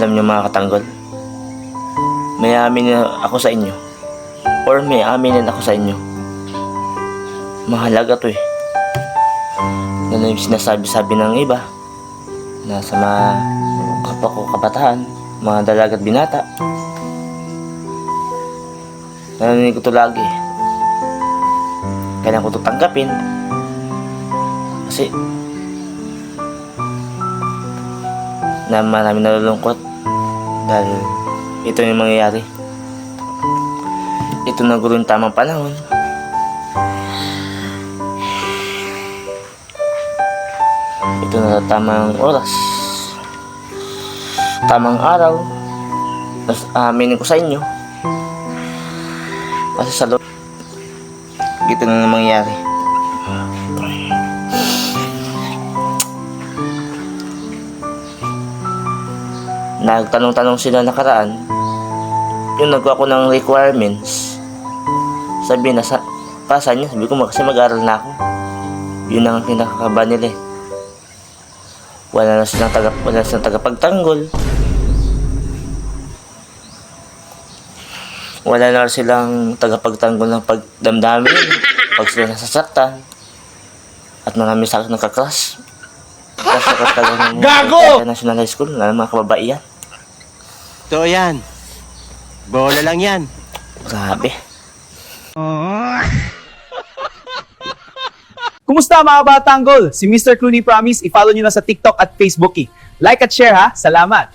Alam niyo mga katanggol, may aminin ako sa inyo, or may aminin ako sa inyo. Mahalaga to eh. Yan yung sinasabi-sabi ng iba na sa mga kapwa ko kabataan, mga dalagat binata. Narinig ko to lagi. Kailangan ko to tanggapin. Kasi na marami nalulungkot dahil ito yung mangyayari. Ito na guro yung tamang panahon. Ito na tamang oras, tamang araw. Aminin ko sa inyo kasi sa loob ito na mangyayari. Nagtanong-tanong sila nakaraan, yung nagawa ko ng requirements. Sabi na pasan niya, sabi ko kasi mag-aaral na ako. Yun ang kinakakaba nila eh. Wala na silang tagapagtanggol. Wala na silang tagapagtanggol ng pagdamdamin nila pag sila nasasaktan. At marami sa akin nakakrush. Gago! National High School, na mga kababaihan. Ito yan. Bola lang yan. Grabe. Kumusta mga Batanggol? Si Mr. Clooney Promise, i-follow nyo na sa TikTok at Facebook. Like at share ha. Salamat!